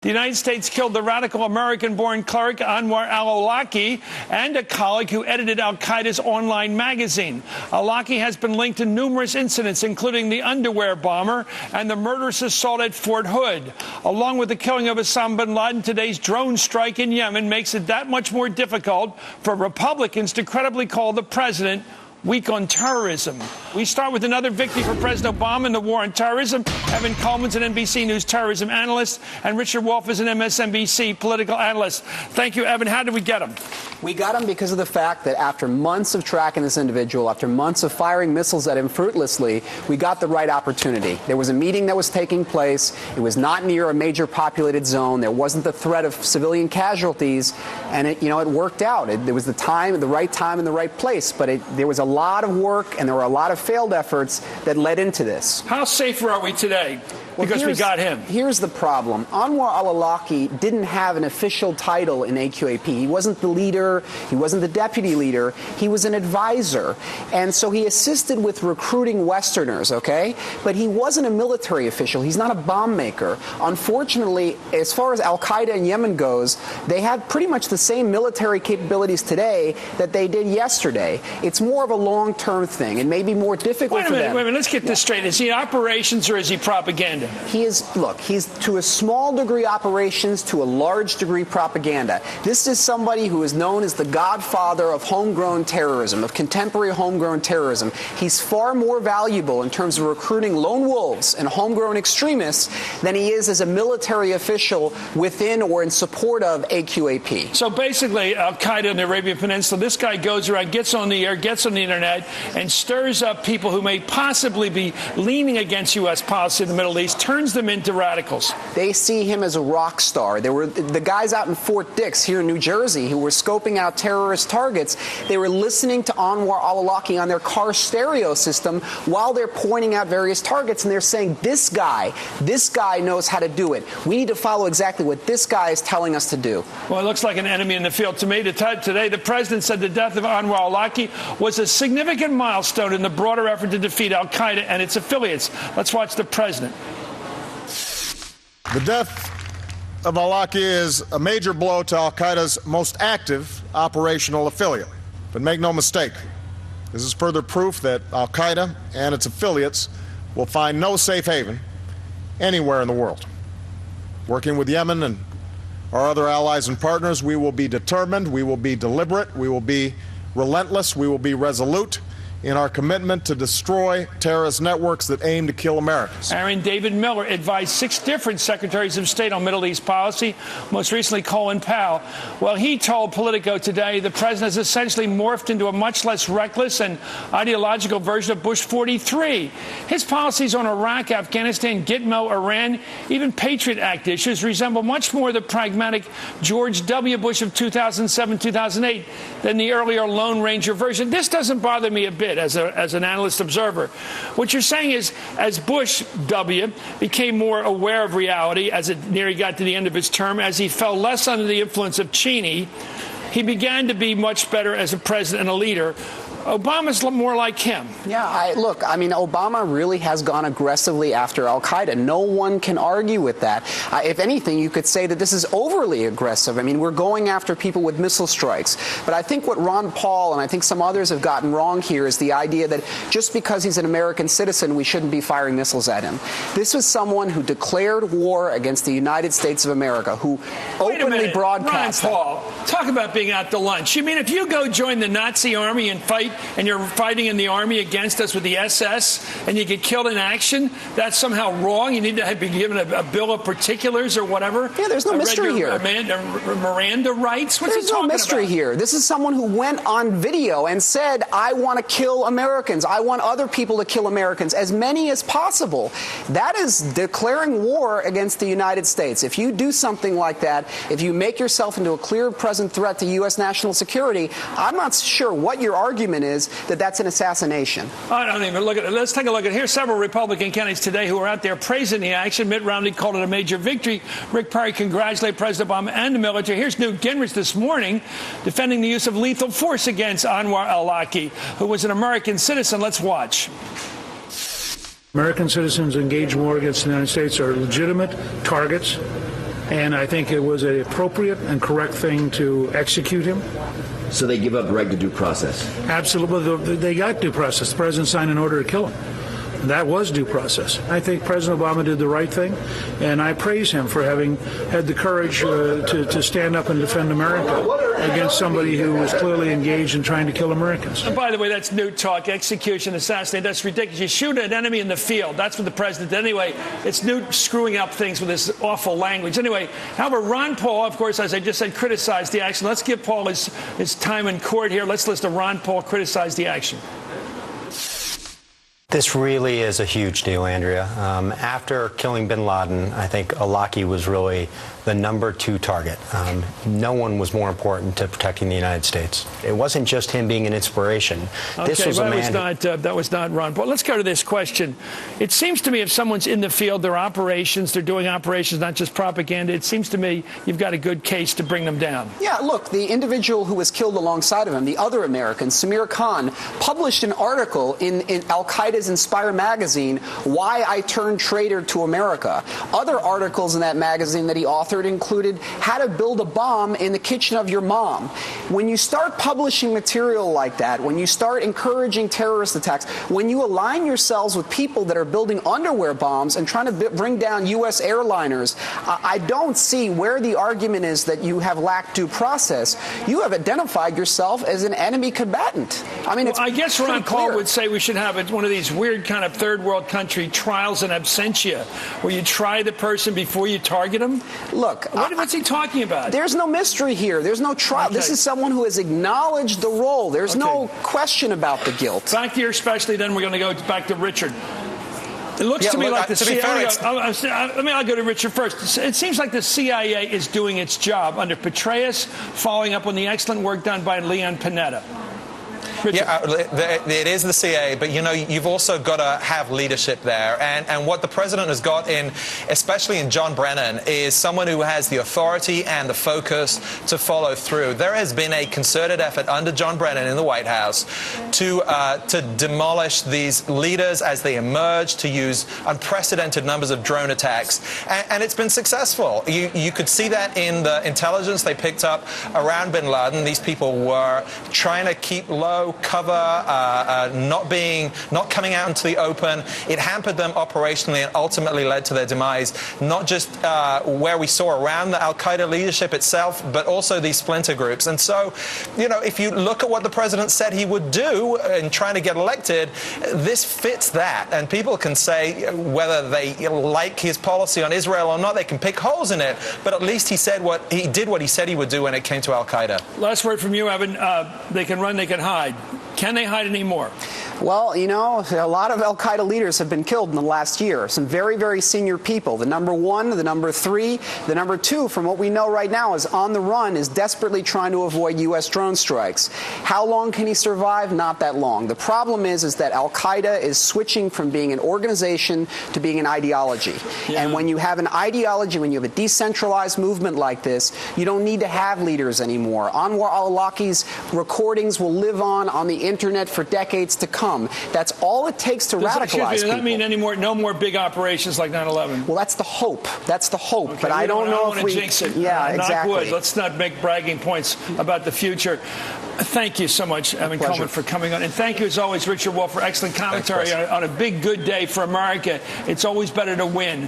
The United States killed the radical American-born cleric Anwar al-Awlaki and a colleague who edited al-Qaeda's online magazine. Al-Awlaki has been linked to numerous incidents, including the underwear bomber and the murderous assault at Fort Hood. Along with the killing of Osama bin Laden, today's drone strike in Yemen makes it that much more difficult for Republicans to credibly call the president weak on terrorism. We start with another victory for President Obama in the war on terrorism. Evan Coleman's an NBC News terrorism analyst, and Richard Wolff is an MSNBC political analyst. Thank you, Evan. How did we get him? We got him because of the fact that after months of tracking this individual, after months of firing missiles at him fruitlessly, we got the right opportunity. There was a meeting that was taking place. It was not near a major populated zone. There wasn't the threat of civilian casualties, and it worked out. There was the right time, and the right place. But there was a lot of work, and there were a lot of failed efforts that led into this. How safer are we today? Because we got him. Here's the problem. Anwar al-Awlaki didn't have an official title in AQAP. He wasn't the leader. He wasn't the deputy leader. He was an advisor. And so he assisted with recruiting Westerners, okay? But he wasn't a military official. He's not a bomb maker. Unfortunately, as far as al-Qaeda in Yemen goes, they have pretty much the same military capabilities today that they did yesterday. It's more of a long-term thing. It may be more difficult for them. Wait a minute. Let's get this straight. Is he operations or is he propaganda? He's to a small degree operations, to a large degree propaganda. This is somebody who is known as the godfather of homegrown terrorism, of contemporary homegrown terrorism. He's far more valuable in terms of recruiting lone wolves and homegrown extremists than he is as a military official within or in support of AQAP. So basically, al-Qaeda in the Arabian Peninsula, this guy goes around, gets on the air, gets on the internet, and stirs up people who may possibly be leaning against U.S. policy in the Middle East, turns them into radicals. They see him as a rock star. There were the guys out in Fort Dix here in New Jersey who were scoping out terrorist targets. They were listening to Anwar al-Awlaki on their car stereo system while they're pointing out various targets, and they're saying, this guy knows how to do it. We need to follow exactly what this guy is telling us to do. Well, it looks like an enemy in the field to me. Today, the president said the death of Anwar al-Awlaki was a significant milestone in the broader effort to defeat al-Qaeda and its affiliates. Let's watch the president. The death of al-Awlaki is a major blow to al-Qaeda's most active operational affiliate. But make no mistake, this is further proof that al-Qaeda and its affiliates will find no safe haven anywhere in the world. Working with Yemen and our other allies and partners, we will be determined, we will be deliberate, we will be relentless, we will be resolute in our commitment to destroy terrorist networks that aim to kill Americans. Aaron David Miller advised 6 different secretaries of state on Middle East policy, most recently Colin Powell. Well, he told Politico today the president has essentially morphed into a much less reckless and ideological version of Bush 43. His policies on Iraq, Afghanistan, Gitmo, Iran, even Patriot Act issues resemble much more the pragmatic George W. Bush of 2007-2008 than the earlier Lone Ranger version. This doesn't bother me a bit as an analyst observer. What you're saying is, as Bush W. became more aware of reality as it nearly got to the end of his term, as he fell less under the influence of Cheney, he began to be much better as a president and a leader. Obama's more like him. Yeah, Obama really has gone aggressively after al-Qaeda. No one can argue with that. If anything, you could say that this is overly aggressive. I mean, we're going after people with missile strikes. But I think what Ron Paul and I think some others have gotten wrong here is the idea that just because he's an American citizen, we shouldn't be firing missiles at him. This was someone who declared war against the United States of America, who openly broadcast. Ron Paul, talk about being out to lunch. You mean if you go join the Nazi army and fight, and you're fighting in the army against us with the SS, and you get killed in action, that's somehow wrong? You need to be given a bill of particulars or whatever? Yeah, there's no mystery here. Miranda rights? What's he talking about? There's no mystery here. This is someone who went on video and said, I want to kill Americans. I want other people to kill Americans, as many as possible. That is declaring war against the United States. If you do something like that, if you make yourself into a clear present threat to U.S. national security, I'm not sure what your argument is that that's an assassination. I don't even look at it. Let's take a look at here. Several Republican candidates today who are out there praising the action. Mitt Romney called it a major victory. Rick Perry congratulated President Obama and the military. Here's Newt Gingrich this morning defending the use of lethal force against Anwar al-Awlaki, who was an American citizen. Let's watch. American citizens engaged in war against the United States are legitimate targets And I think it was an appropriate and correct thing to execute him. So they give up the right to due process? Absolutely. They got due process. The president signed an order to kill him. That was due process. I think President Obama did the right thing, and I praise him for having had the courage to stand up and defend America against somebody who was clearly engaged in trying to kill Americans. And by the way, that's new talk. Execution, assassinate, that's ridiculous. You shoot an enemy in the field. That's what the president did. Anyway, it's new screwing up things with this awful language. Anyway, however, Ron Paul, of course, as I just said, criticized the action. Let's give Paul his time in court here. Let's listen to Ron Paul criticize the action. This really is a huge deal, Andrea. After killing bin Laden, I think al-Awlaki was really the #2 target. No one was more important to protecting the United States. It wasn't just him being an inspiration. This was a man. That was not Ron Paul. Let's go to this question. It seems to me if someone's in the field, they're doing operations, not just propaganda. It seems to me you've got a good case to bring them down. Yeah, look, the individual who was killed alongside of him, the other American, Samir Khan, published an article in Al-Qaeda's Inspire magazine, Why I Turned Traitor to America. Other articles in that magazine that he authored included How to Build a Bomb in the Kitchen of Your Mom. When you start publishing material like that, when you start encouraging terrorist attacks, when you align yourselves with people that are building underwear bombs and trying to bring down U.S. airliners, I don't see where the argument is that you have lacked due process. You have identified yourself as an enemy combatant. I mean, I guess Ron Paul would say we should have one of these weird kind of third world country trials in absentia, where you try the person before you target them. Look, what's he talking about? There's no mystery here. There's no trial. Okay. This is someone who has acknowledged the role. There's no question about the guilt. Back to your specialty, then we're going to go back to Richard. It looks to me like the CIA. I'll go to Richard first. It seems like the CIA is doing its job under Petraeus, following up on the excellent work done by Leon Panetta. Richard. Yeah, it is the CIA, but you've also got to have leadership there. And what the president has got in, especially in John Brennan, is someone who has the authority and the focus to follow through. There has been a concerted effort under John Brennan in the White House to demolish these leaders as they emerge, to use unprecedented numbers of drone attacks. And it's been successful. You could see that in the intelligence they picked up around bin Laden. These people were trying to keep low, cover, not coming out into the open. It hampered them operationally and ultimately led to their demise, not just where we saw around the al-Qaeda leadership itself, but also these splinter groups. And so, if you look at what the president said he would do in trying to get elected, this fits that. And people can say whether they like his policy on Israel or not, they can pick holes in it, but at least he did what he said he would do when it came to al-Qaeda. Last word from you, Evan. They can run, they can hide. Can they hide anymore? Well, a lot of al-Qaeda leaders have been killed in the last year. Some very, very senior people. The #1, the #3, the #2, from what we know right now, is on the run, is desperately trying to avoid U.S. drone strikes. How long can he survive? Not that long. The problem is that al-Qaeda is switching from being an organization to being an ideology. Yeah. And when you have an ideology, when you have a decentralized movement like this, you don't need to have leaders anymore. Anwar al-Awlaki's recordings will live on the internet for decades to come. That's all it takes to radicalize people. Does that mean no more big operations like 9/11? Well, that's the hope. That's the hope. Okay, but I don't know if we jinx it. Yeah, exactly. Wood. Let's not make bragging points about the future. Thank you so much, Evan Coleman, for coming on. And thank you, as always, Richard Wolff, for excellent commentary on a big, good day for America. It's always better to win.